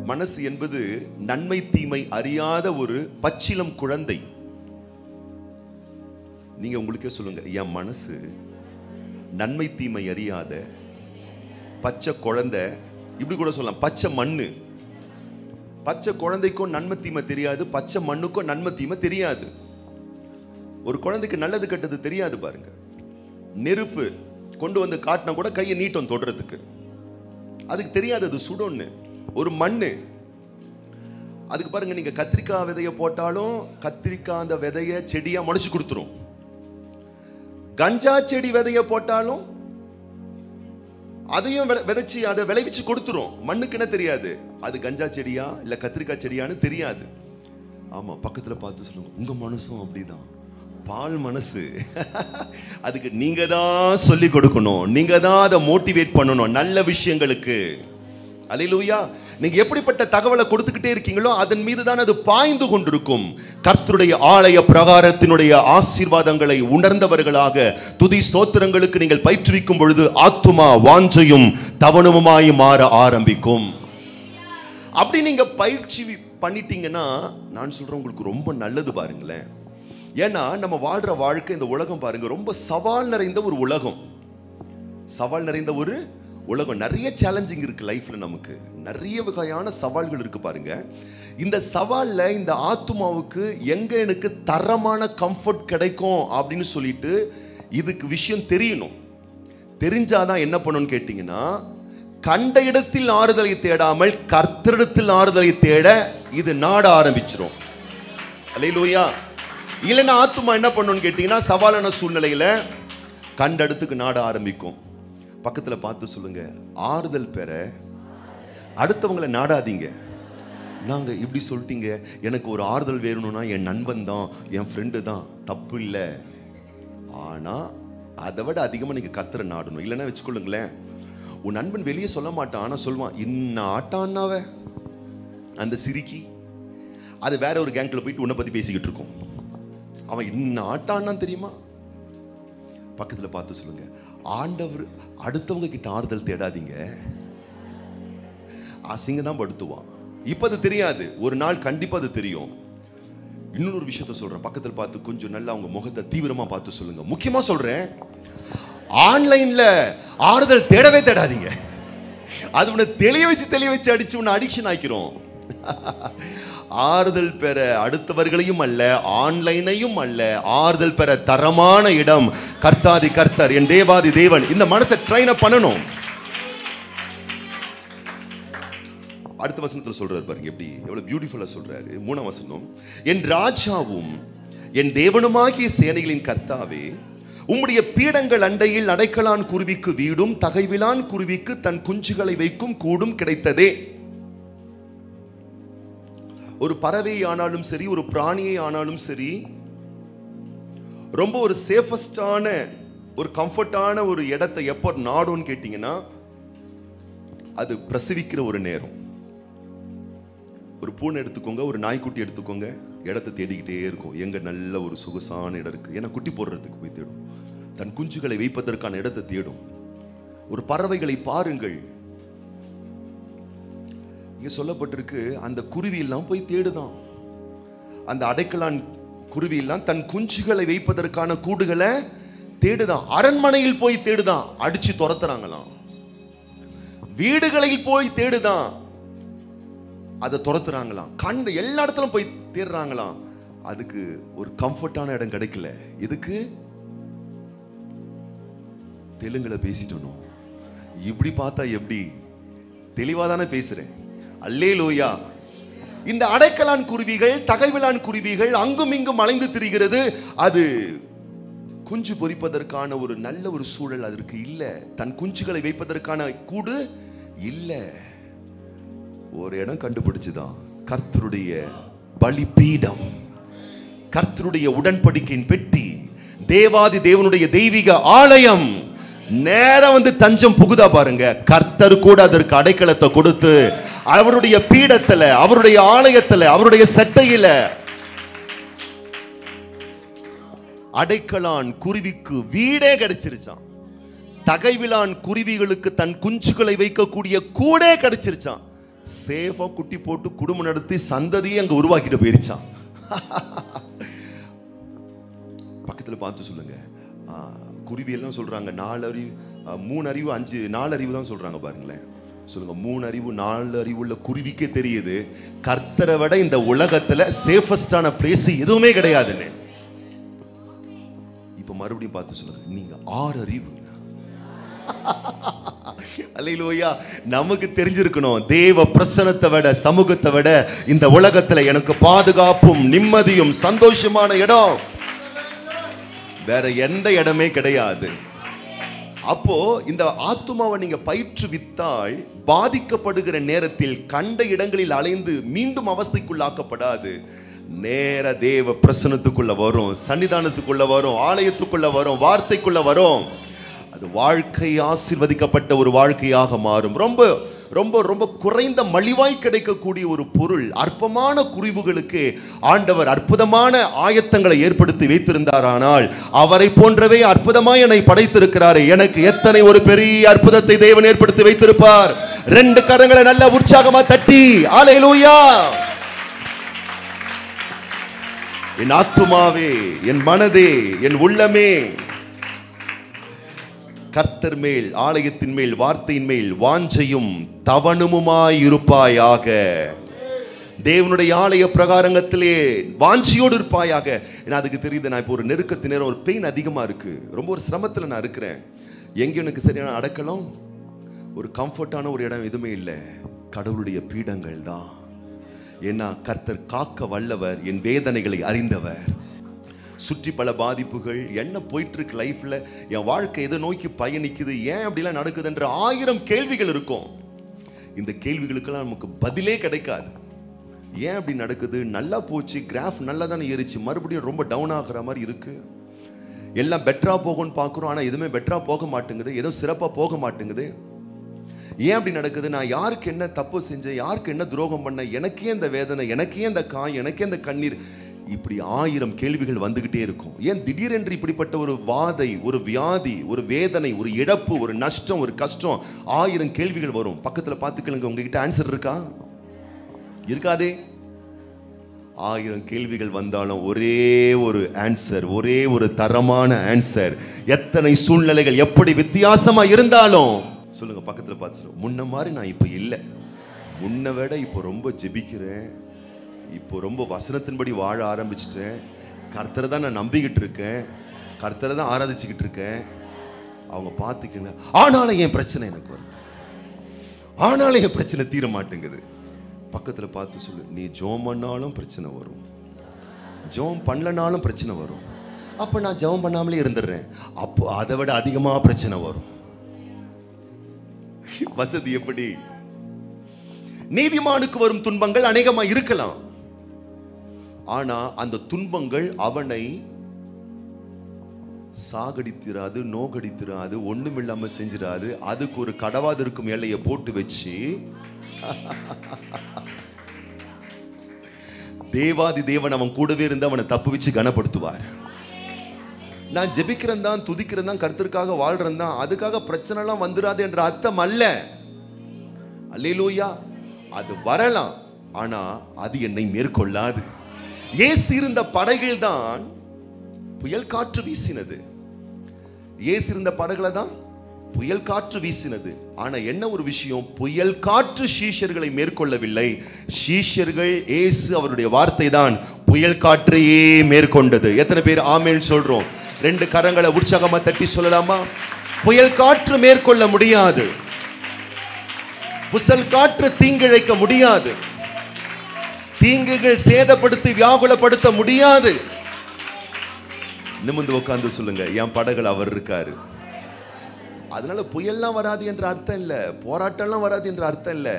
மனசு என்பது நன்மை தீமை அறியாத ஒரு பச்சிலம் குழந்தை. நீங்க உங்களுக்கே சொல்லுங்க, என் மனசு நன்மை தீமை அறியாத பச்சை குழந்தை. இப்படி கூட சொல்லலாம், பச்சை மண்ணு. பச்சை குழந்தைக்கும் நன்மை தீமை தெரியாது, பச்சை மண்ணுக்கும் நன்மை தீமை தெரியாது. ஒரு குழந்தைக்கு நல்லது கெட்டது தெரியாது பாருங்க. நெருப்பு கொண்டு வந்து காட்டினா கூட கையை நீட்டம் தொடுறதுக்கு, அதுக்கு தெரியாது அது சுடோன்னு. ஒரு மண்ணு, அதுக்கு பாருங்க, நீங்க கத்திரிக்காய் விதைய போட்டாலும் கத்திரிக்காய் அந்த விதைய செடியா முளைச்சு கொடுத்துரும். கஞ்சா செடி விதைய போட்டாலும் அதையும் விதைச்சு அதை விளைவிச்சு கொடுத்துரும். மண்ணுக்கு என்ன தெரியாது, அது கஞ்சா செடியா இல்ல கத்திரிக்காய் செடியான்னு தெரியாது. ஆமா, பக்கத்துல பார்த்து சொல்லுங்க, உங்க மனசும் அப்படிதான், பால் மனசு. அதுக்கு நீங்க தான் சொல்லி கொடுக்கணும், நீங்க தான் அதை மோட்டிவேட் பண்ணணும் நல்ல விஷயங்களுக்கு. அல்லேலூயா. நீங்க எப்படிப்பட்ட தகவலை கொடுத்துக்கிட்டே இருக்கீங்களோ அதன் மீது தான் அது பாய்ந்து கொண்டிருக்கும். கர்த்தருடைய ஆலய பிரகாரத்தினுடைய ஆசீர்வாதங்களை உணர்ந்தவர்களாக துதி ஸ்தோத்திரங்களுக்கு நீங்கள் பயிற்றுவிக்கும் பொழுது ஆத்துமா வாஞ்சையும் தவனமுமாய் மாற ஆரம்பிக்கும். அப்படி நீங்க பயிற்சி பண்ணிட்டீங்கன்னா நான் சொல்றேன், உங்களுக்கு ரொம்ப நல்லது பாருங்களேன். ஏன்னா நம்ம வாழ்ற வாழ்க்கை, இந்த உலகம் பாருங்க, ரொம்ப சவால் நிறைந்த ஒரு உலகம். சவால் நிறைந்த ஒரு உலகம். நிறைய சேலஞ்சிங் இருக்கு லைஃப்ல, நமக்கு நிறைய வகையான சவால்கள் இருக்கு பாருங்க. இந்த சவால்ல இந்த ஆத்துமாவுக்கு எங்க எனக்கு தரமான கம்ஃபர்ட் கிடைக்கும் அப்படின்னு சொல்லிட்டு இதுக்கு விஷயம் தெரியணும். தெரிஞ்சாதான் என்ன பண்ணணும்னு கேட்டீங்கன்னா, கண்ட இடத்தில் ஆறுதலை தேடாமல் கர்த்தரிடத்தில் ஆறுதலை தேட இது நாட ஆரம்பிச்சிரும். அல்லேலூயா. இல்லைன்னா ஆத்துமா என்ன பண்ணணும்னு கேட்டீங்கன்னா, சவாலான சூழ்நிலையில கண்ட இடத்துக்கு நாட ஆரம்பிக்கும். பக்கத்துல பார்த்து சொல்லுங்க, ஆறுதல் பெற அடுத்தவங்களை நாடாதீங்க. நாங்க இப்படி சொல்லிட்டீங்க, எனக்கு ஒரு ஆறுதல் வேணும்னா என் நண்பன் தான், என் ஃப்ரெண்டு தான், தப்பு இல்லை. ஆனா அதை விட அதிகமா நீங்க கர்த்தரை நாடணும். இல்லைன்னா வச்சுக்கொள்ளுங்களேன், உன் நண்பன் வெளியே சொல்ல மாட்டான், ஆனா சொல்லுவான், இன்னும் ஆட்டான்னாவ அந்த சிரிக்கி அது வேற ஒரு கேங்க்ல போயிட்டு உன்னை பத்தி பேசிக்கிட்டு இருக்கும். அவன் இன்னும் ஆட்டான்னா தெரியுமா? பக்கத்துல பார்த்து சொல்லுங்க, ஆண்டவர் அடுத்தவங்க கிட்ட ஆறுதல் தேடாதீங்க, அசிங்க தான் படுத்துவான். இப்ப அது தெரியாது, ஒரு நாள் கண்டிப்பா அது தெரியும். இன்னொரு விஷயத்த சொல்றேன், பக்கத்துல பார்த்து கொஞ்சம் நல்லா அவங்க முகத்தை தீவிரமா பார்த்து சொல்லுங்க. முக்கியமா சொல்றேன், ஆன்லைன்ல ஆறுதல் தேடவே தேடாதீங்க. அது உன்னை தெளிய வச்சு அடிச்சு உன்னை அடிக்ஷன் ஆக்கிறோம். ஆறுதல் பெற அடுத்தவர்களையும் அல்ல, ஆன்லைனையும் அல்ல, ஆறுதல் பெற தரமான இடம் கர்த்தாதி கர்த்தர், என் தேவாதி தேவன். இந்த மனசை ட்ரெயின் அப் பண்ணணும். அடுத்த வசனத்துல சொல்றாரு பாருங்க, எப்படி எவ்வளவு பியூட்டிஃபுல்லா சொல்றாரு. 3ஆம் வசனம், என் ராஜாவும் என் தேவனுமாகிய சேனைகளின் கர்த்தாவே, உம்முடைய பீடங்கள் அண்டையில் அடைக்கலான் குருவிக்கு வீடும் தகைவிலான் குருவிக்கு தன் குஞ்சுகளை வைக்கும் கூடும் கிடைத்ததே. ஒரு பறவை ஆனாலும் சரி, ஒரு பிராணியை ஆனாலும் சரி, ரொம்ப ஒரு சேஃபஸ்டான ஒரு கம்ஃபர்டான ஒரு இடத்தை எப்போ நாடும்னு கேட்டீங்கன்னா, அது பிரசவிக்கிற ஒரு நேரம். ஒரு பூனை எடுத்துக்கோங்க, ஒரு நாய்க்குட்டி எடுத்துக்கோங்க, இடத்தை தேடிக்கிட்டே இருக்கும். எங்க நல்ல ஒரு சொகுசான இடம் இருக்கு, ஏன்னா குட்டி போடுறதுக்கு போய் தேடும், தன் குஞ்சுகளை வைப்பதற்கான இடத்தை தேடும். ஒரு பறவைகளை பாருங்கள், இங்க சொல்லப்பட்டிருக்கு, அந்த குருவி எல்லாம் போய் தேடுதான். அந்த அடைக்கலான் குருவி எல்லாம் தன் குஞ்சுகளை வைப்பதற்கான கூடுகளை தேடுதான். அரண்மனையில் போய் தேடுதான், அடிச்சு துரத்துறாங்களாம். வீடுகளில் போய் தேடுதான், அதை துரத்துறாங்களாம். கண்ட எல்லா இடத்துலும் போய் தேடுறாங்களாம். அதுக்கு ஒரு கம்ஃபர்டான இடம் கிடைக்கல. இதுக்கு தெலுங்குல பேசிட்டோம். இப்படி பார்த்தா எப்படி? தெளிவாதானே பேசுறேன். அல்லேலூயா. இந்த அடைக்கலான் குருவிகள், தகைவிலான் குருவிகள் அங்கும் இங்கும் அலைந்து திரிகிறது. அது குஞ்சு பொரிப்பதற்கான ஒரு நல்ல ஒரு சூழல் அதற்கு இல்ல. தன் குஞ்சுகளை வைப்பதற்கான கூடு இல்ல. ஒரு இடம் கண்டுபிடிச்சுதான், கர்த்தருடைய பலிபீடம், கர்த்தருடைய உடன்படிக்கையின் பெட்டி, தேவாதி தேவனுடைய தெய்வீக ஆலயம். நேரம் வந்து தஞ்சம் புகுதா பாருங்க. கர்த்தர் கூட அதற்கு அடைக்கலத்தை கொடுத்து அவருடைய பீடத்துல, அவருடைய ஆலயத்துல, அவருடைய சட்டையில அடைக்கலான் குருவிக்கு வீடே கிடைச்சிருச்சான். தகைவிலான் குருவிகளுக்கு தன் குஞ்சுகளை வைக்கக்கூடிய கூடே கிடைச்சிருச்சான். சேஃபா குட்டி போட்டு குடும்பம் நடத்தி சந்ததியை அங்க உருவாக்கிட்டு போயிருச்சான். பக்கத்துல பார்த்து சொல்லுங்க. குருவி எல்லாம் சொல்றாங்க 4 அறிவு 3 அறிவு 5 4 அறிவு தான் சொல்றாங்க பாருங்களேன். சொல்லுங்க 3 அறிவு 4 அறிவு உள்ள குருவிக்கே தெரியுது கர்த்தரை விட இந்த உலகத்துல சேஃபஸ்டான பிளேஸ் எதுவுமே கிடையாதுன்னு. இப்ப மறுபடியும் பார்த்து சொல்லுங்க, நீங்க 6 அறிவு. அல்லேலூயா. நமக்கு தெரிஞ்சிருக்கணும், தேவ பிரசன்னத்தை விட சமூகத்தை விட இந்த உலகத்துல எனக்கு பாதுகாப்பும் நிம்மதியும் சந்தோஷமான இடம் வேற எந்த இடமே கிடையாது. அப்போ இந்த ஆத்துமாவை நீங்க பயிற்றுவித்தால் பாதிக்கப்படுகிற நேரத்தில் கண்ட இடங்களில் அலைந்து மீண்டும் அவஸ்தைக்குள்ளாக்கப்படாது. நேர தேவ பிரசன்னத்துக்குள்ள வரும், சன்னிதானத்துக்குள்ள வரும், ஆலயத்துக்குள்ள வரும், வார்த்தைக்குள்ள வரும். அது வாழ்க்கை ஆசீர்வதிக்கப்பட்ட ஒரு வாழ்க்கையாக மாறும். ரொம்ப ரொம்ப ரொம்ப குறைந்த மலிவாய் கிடைக்கக்கூடிய ஒரு பொருள். அற்பமான குறிவுகளுக்கு ஆண்டவர் அற்புதமான ஆயத்தங்களை ஏற்படுத்தி வைத்திருந்தாரானால் அவரை போன்றவே அற்புதமாய் என்னை படைத்திருக்கிறாரே, எனக்கு எத்தனை ஒரு பெரிய அற்புதத்தை தேவன் ஏற்படுத்தி வைத்திருப்பார். 2 கரங்களை நல்ல உற்சாகமா தட்டி அல்லேலூயா. என் ஆத்துமாவே, என் மனதே, என் உள்ளமே கர்த்தர் மேல், ஆலயத்தின் மேல், வார்த்தையின் மேல் வாஞ்சையும் தவனமுமாய் இருப்பாயாக. தேவனுடைய ஆலய பிரகாரங்கத்திலே வாஞ்சியோடு இருப்பாயாக. ஏன்னா அதுக்கு தெரியுது, நான் இப்போ ஒரு நெருக்கத்து நேரம், ஒரு பெயின் அதிகமா இருக்கு, ரொம்ப ஒரு சிரமத்தில் நான் இருக்கிறேன். எங்கே எனக்கு சரியான அடக்கலாம், ஒரு கம்ஃபர்டான ஒரு இடம் எதுவுமே இல்லை. கடவுளுடைய பீடங்கள் தான். ஏன்னா கர்த்தர் காக்க வல்லவர், என் வேதனைகளை அறிந்தவர். சுற்றி பல பாதிப்புகள் என்ன போயிட்டு இருக்கு லைஃப்ல, என் வாழ்க்கை எதை நோக்கி பயணிக்குது, ஏன் அப்படிலாம் நடக்குதுன்ற 1000 கேள்விகள் இருக்கும். இந்த கேள்விகளுக்கெல்லாம் நமக்கு பதிலே கிடைக்காது. ஏன் அப்படி நடக்குது, நல்லா போச்சு, கிராஃப் நல்லா தானே ஏறிச்சு, மறுபடியும் ரொம்ப டவுன் ஆகுற மாதிரி இருக்கு, எல்லாம் பெட்டரா போகும்னு பார்க்குறோம், ஆனால் எதுவுமே பெட்டரா போக மாட்டேங்குது, எதுவும் சிறப்பாக போக மாட்டேங்குது. ஏன் அப்படி நடக்குது, நான் யாருக்கு என்ன தப்பு செஞ்சேன், யாருக்கு என்ன துரோகம் பண்ண, எனக்கே இந்த வேதனை, எனக்கே இந்த காய், எனக்கே இந்த கண்ணீர், இப்படி 1000 கேள்விகள் வந்துகிட்டே இருக்கும். ஏன் திடீரென்று இப்படிப்பட்ட ஒரு வாதை, ஒரு வியாதி, ஒரு வேதனை, ஒரு இழப்பு, ஒரு நஷ்டம், ஒரு கஷ்டம், 1000 கேள்விகள் வரும். பக்கத்துல பார்த்துக்கலுங்க, உங்ககிட்ட ஆன்சர் இருக்கா? இருக்காதே. 1000 கேள்விகள் வந்தாலும் ஒரே ஒரு ஆன்சர், ஒரே ஒரு தரமான ஆன்சர். எத்தனை சூழ்நிலைகள் எப்படி வித்தியாசமா இருந்தாலும் சொல்லுங்க, பக்கத்துல பார்த்து சொல்லுங்க, முன்ன மாதிரி நான் இப்ப இல்லை, முன்ன விட இப்போ ரொம்ப ஜெபிக்கிறேன், இப்போ ரொம்ப வசனத்தின்படி வாழ ஆரம்பிச்சிட்டேன், கர்த்தரை தான் நான் நம்பிக்கிட்டு இருக்கேன், கர்த்தரை தான் ஆராதிச்சுக்கிட்டு இருக்கேன். அவங்க பார்த்துக்கங்க, ஆனாலும் என் பிரச்சனை எனக்கு வருது, ஆனாலும் என் பிரச்சனை தீர மாட்டேங்குது. பக்கத்தில் பார்த்து சொல்லு, நீ ஜெபம் பண்ணாலும் பிரச்சனை வரும், ஜெபம் பண்ணலனாலும் பிரச்சனை வரும். அப்போ நான் ஜெபம் பண்ணாமலே இருந்துடுறேன், அப்போ அதை விட அதிகமாக பிரச்சனை வரும். வசதி எப்படி? நீதிமானுக்கு வரும் துன்பங்கள் அநேகமா இருக்கலாம், ஆனா அந்த துன்பங்கள் அவனை சாகடித்திராது, நோகடித்திராது, ஒண்ணுமில்லாம செஞ்சிடாது. அதுக்கு ஒரு கடவாது இருக்கும் எல்லையை போட்டு வச்சு தேவாதி தேவன் அவன் கூடவே இருந்து அவனை தப்பு வச்சு கனப்படுத்துவார். நான் ஜெபிக்கிறேன் தான், துதிக்கிறேன் தான், கர்த்தருக்காக வாழ்றேன் தான், அதுக்காக பிரச்சனை எல்லாம் வந்துடாது என்ற அர்த்தம் அல்ல. அல்லேலூயா. அது வரலாம், ஆனா அது என்னை மேற்கொள்ளாது. இயேசு இருந்த படகில் தான் புயல் காற்று வீசினது. இயேசு இருந்த படகுல தான் புயல் காற்று வீசினது. ஆனா என்ன ஒரு விஷயம், புயல் காற்று சீஷர்களை மேற்கொள்ளவில்லை. சீஷர்கள் இயேசு அவருடைய வார்த்தை தான் புயல் காற்றையே மேற்கொண்டது. எத்தனை பேர் ஆமென் சொல்றோம்? 2 கரங்களை உற்சாகமா தட்டி சொல்லலாமா? புயல் காற்று மேற்கொள்ள முடியாது, புசல் காற்று தீங்கிழைக்க முடியாது, தீங்குகள் சேதப்படுத்தி வியாகுலப்படுத்த முடியாது. நிமிர்ந்து உட்கார்ந்து சொல்லுங்க, என் படகுல அவர் இருக்காரு. அதனால புயல்லாம் வராது என்ற அர்த்தம் இல்ல, போராட்டம்லாம் வராது என்ற அர்த்தம் இல்ல.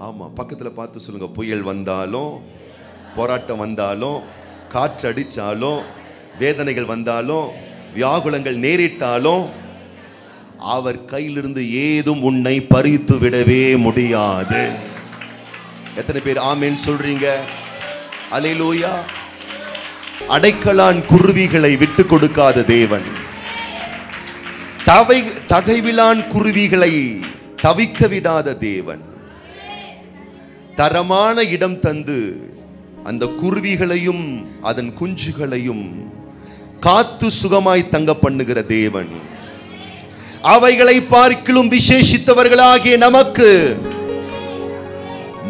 ஆமா, பக்கத்துல பார்த்து சொல்லுங்க, புயல் வந்தாலும், போராட்டம் வந்தாலும், காற்று அடிச்சாலும், வேதனைகள் வந்தாலும், வியாகுலங்கள் நேரிட்டாலும் அவர் கையிலிருந்து ஏதும் உன்னை பறித்து விடவே முடியாது. எத்தனை பேர் ஆமென் சொல்றீங்க? அல்லேலூயா. அடைக்கலான் குருவிகளை விட்டு கொடுக்காத தேவன், தகைவிலான் குருவிகளை தவிக்க விடாத தேவன். தரமான இடம் தந்து அந்த குருவிகளையும் அதன் குஞ்சுகளையும் காத்து சுகமாய் தங்க பண்ணுகிற தேவன், அவைகளை பார்க்கிலும் விசேஷித்தவர்களாகிய நமக்கு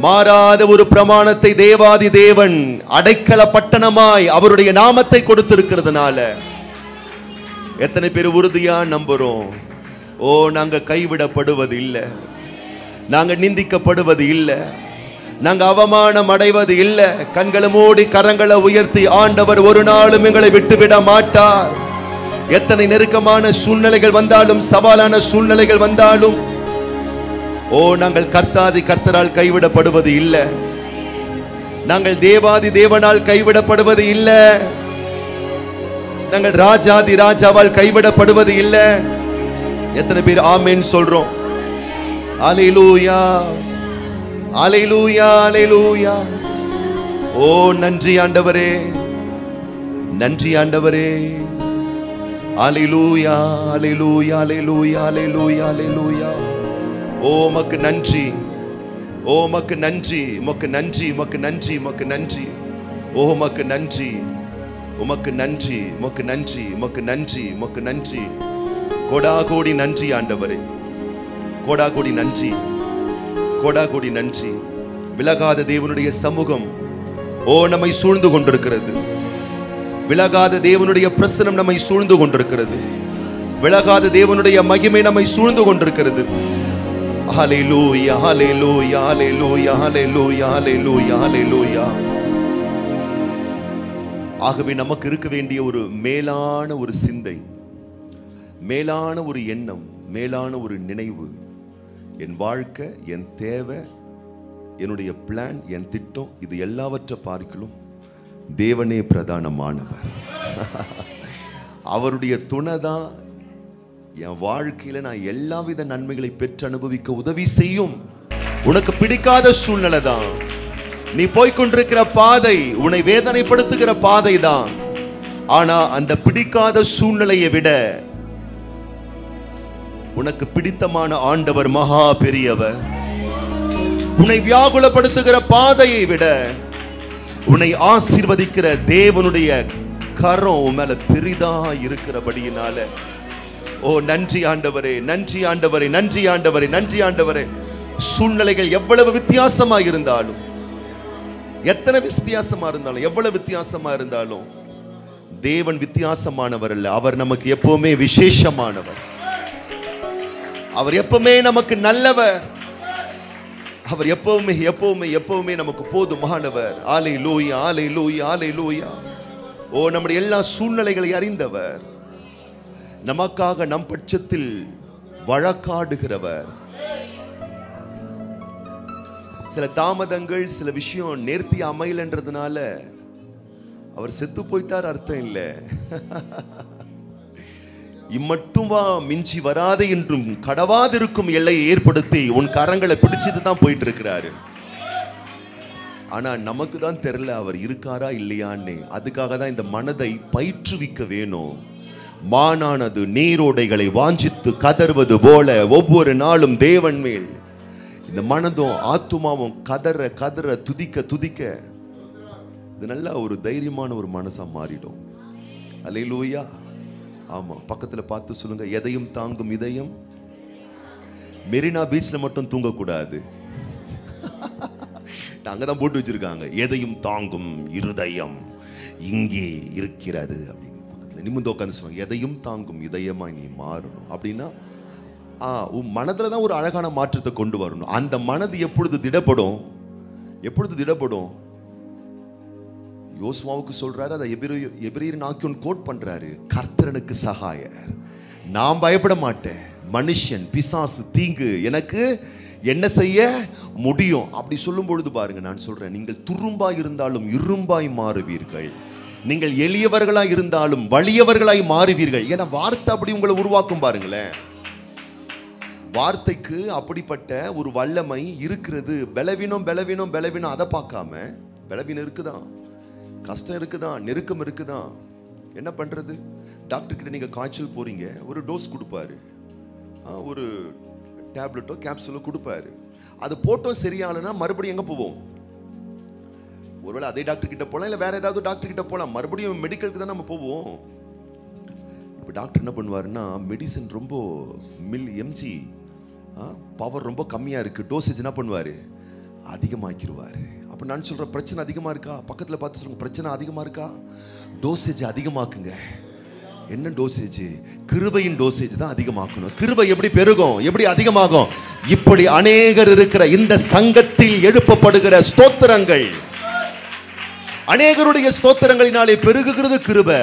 மாறாத ஒரு பிரமாணத்தை தேவாதி தேவன் அடைக்கல பட்டணமாய் அவருடைய நாமத்தை கொடுத்திருக்கிறதுனால எத்தனை பேர் உறுதியா நம்புறோம்? ஓ, நாங்க கைவிடப்படுவது இல்லை, நாங்க நிந்திக்கப்படுவது இல்லை, நாங்க அவமானம் அடைவது இல்லை. கண்களை மூடி கரங்களை உயர்த்தி, ஆண்டவர் ஒரு நாளும் எங்களை விட்டுவிட மாட்டார். எத்தனை நெருக்கமான சூழ்நிலைகள் வந்தாலும், சவாலான சூழ்நிலைகள் வந்தாலும், ஓ, நாங்கள் கர்த்தாதி கர்த்தரால் கைவிடப்படுவது இல்லை, நாங்கள் தேவாதி தேவனால் கைவிடப்படுவது இல்லை, நாங்கள் ராஜாதி ராஜாவால் கைவிடப்படுவது இல்லை. எத்தனை பேர் ஆமென் சொல்றோம்? அல்லேலூயா, அல்லேலூயா, அல்லேலூயா. ஓ, நன்றி ஆண்டவரே, நன்றி ஆண்டவரே. அல்லேலூயா, அல்லேலூயா, அல்லேலூயா, அல்லேலூயா, அல்லேலூயா. ஓ, உமக்கு நன்றி, ஓ உமக்கு நன்றி, உமக்கு நன்றி, உமக்கு நன்றி, உமக்கு நன்றி. ஓ, உமக்கு நன்றி, உமக்கு நன்றி, உமக்கு நன்றி, உமக்கு நன்றி, உமக்கு நன்றி. கோடா கோடி நன்றி ஆண்டவரே, கோடா கோடி நன்றி, கோடா கோடி நன்றி. விலகாத தேவனுடைய சமூகம் ஓ நம்மை சூழ்ந்து கொண்டிருக்கிறது. விலகாத தேவனுடைய பிரசனம் நம்மை சூழ்ந்து கொண்டிருக்கிறது. விலகாத தேவனுடைய மகிமை நம்மை சூழ்ந்து கொண்டிருக்கிறது. ஹல்லேலூயா, ஹல்லேலூயா, ஹல்லேலூயா, ஹல்லேலூயா, ஹல்லேலூயா, ஹல்லேலூயா. ஆகவே நமக்கு இருக்க வேண்டிய ஒரு மேலான ஒரு சிந்தை, மேலான ஒரு எண்ணம், மேலான ஒரு நினைவு, என் வாழ்க்கை, என் தேவை, என்னுடைய பிளான், என் திட்டம், இது எல்லாவற்றை பார்க்கலாம் தேவனே பிரதானமானவர். அவருடைய துணை தான் என் வாழ்க்கையில நான் எல்லாவித நன்மைகளை பெற்று அனுபவிக்க உதவி செய்யும். உனக்கு பிடிக்காத சூழ்நிலை தான், நீ போய்கொண்டிருக்கிற பாதை உன்னை வேதனைப்படுத்துகிற பாதை தான். ஆனா அந்த பிடிக்காத சூழ்நிலையை விட உனக்கு பிடித்தமான ஆண்டவர் மகா பெரியவர். உன்னை வியாகுலப்படுத்துகிற பாதையை விட உன்னை ஆசீர்வதிக்கிற தேவனுடைய கரம் உன் மேல பெரிதா இருக்கிறபடியினால, ஓ நன்றி ஆண்டவரே, நன்றி ஆண்டவரே, நன்றி ஆண்டவரே, நன்றி ஆண்டவரே. சூழ்நிலைகள் எவ்வளவு வித்தியாசமா இருந்தாலும், எத்தனை வித்தியாசமா இருந்தாலும், எவ்வளவு வித்தியாசமா இருந்தாலும், தேவன் வித்தியாசமானவர் அல்ல. அவர் நமக்கு எப்பவுமே விசேஷமானவர். அவர் எப்பவுமே நமக்கு நல்லவர். அவர் எப்பவுமே எப்பவுமே எப்பவுமே நமக்கு போதுமானவர். அல்லேலூயா, அல்லேலூயா, அல்லேலூயா. ஓ, நம்முடைய எல்லா சூழ்நிலைகளை அறிந்தவர், நமக்காக நம் பட்சத்தில் வழக்காடுகிறவர். சில தாமதங்கள், சில விஷயம் நேர்த்தி அமையலன்றதுனால அவர் செத்து போயிட்டார் அர்த்தம் இல்லை. இம்மட்டும் வா, மிஞ்சி வராதே என்றும் கடவாதிருக்கும் எல்லையை ஏற்படுத்தி உன் கரங்களை பிடிச்சிட்டு தான் போயிட்டு இருக்கிறாரு. ஆனா நமக்கு தான் தெரியல அவர் இருக்காரா இல்லையான்னு. அதுக்காக தான் இந்த மனதை பயிற்றுவிக்க வேணும். மானானது நீரோடைகளை வாஞ்சித்து கதறுவது போல ஒவ்வொரு நாளும் தேவன் மேல் இந்த மனதும் ஆத்துமாவும் கதற கதற துதிக்க துதிக்க இது நல்ல ஒரு தைரியமான ஒரு மனசா மாறிடும். அல்லேலூயா. ஆமா, பக்கத்துல பார்த்து சொல்லுங்க, எதையும் தாங்கும் இதயம். மெரினா பீச்ல மட்டும் தூங்கக்கூடாது, அங்கதான் போட்டு வச்சிருக்காங்க, எதையும் தாங்கும் இருதயம் இங்கே இருக்கிறது அப்படின்னு. பக்கத்துல நிமிர்ந்து உட்காந்து சொல்லுவாங்க, எதையும் தாங்கும் இதயமா நீ மாறணும் அப்படின்னா உன் மனதுல தான் ஒரு அழகான மாற்றத்தை கொண்டு வரணும். அந்த மனது எப்பொழுது திடப்படும், எப்பொழுது திடப்படும்? யோசுவாவுக்கு சொல்றாரு, அதை எபிரேயர் நாக்கியோன் கோட் பண்றாரு, கர்த்தரனுக்கு சகாயர், நான் பயப்பட மாட்டேன், மனுஷன் பிசாசு தீங்கு எனக்கு என்ன செய்ய முடியும் அப்படி சொல்லும் பொழுது பாருங்க, நான் சொல்றேன், நீங்கள் துரும்பாய் இருந்தாலும் இரும்பாய் மாறுவீர்கள், நீங்கள் எளியவர்களாய் இருந்தாலும் வலியவர்களாய் மாறுவீர்கள். ஏன்னா வார்த்தை அப்படி உங்களை உருவாக்கும். பாருங்களேன், வார்த்தைக்கு அப்படிப்பட்ட ஒரு வல்லமை இருக்கிறது. பலவீனம் பலவீனம் பலவீனம் அதை பார்க்காம, பலவீனம் இருக்குதான், கஷ்டம் இருக்குதான், நெருக்கம் இருக்குதான், என்ன பண்றது? டாக்டர் கிட்ட நீங்க காய்ச்சல் போறீங்க, ஒரு டோஸ் கொடுப்பாரு, ஒரு டேப்லெட்டோ கேப்சூலோ கொடுப்பாரு. அது போட்டும் சரியாகலன்னா மறுபடியும் எங்க போவோம்? ஒருவேளை அதே டாக்டர் கிட்ட போலாம், இல்லை வேற ஏதாவது டாக்டர் கிட்ட போலாம். மறுபடியும் மெடிக்கலுக்கு தான் நம்ம போவோம். இப்போ டாக்டர் என்ன பண்ணுவாருன்னா, மெடிசன் ரொம்ப எம்ஜி பவர் ரொம்ப கம்மியாக இருக்கு, டோசேஜ் என்ன பண்ணுவார்? அதிகமாக்கிடுவார். அப்போ நான் சொல்கிறேன், பிரச்சனை அதிகமாக இருக்கா? பக்கத்தில் பார்த்து சொல்லுங்க, பிரச்சனை அதிகமாக இருக்கா? டோசேஜ் அதிகமாக்குங்க. என்ன டோசேஜ்? கிருபையின் டோசேஜ் தான் அதிகமாக்கணும். கிருபை எப்படி பெருகும், எப்படி அதிகமாகும்? இப்படி அநேகர் இருக்கிற இந்த சங்கத்தில் எழுப்பப்படுகிற ஸ்தோத்திரங்கள், அநேகருடைய ஸ்தோத்திரங்களினாலே பெருகுகிறது கிருபை.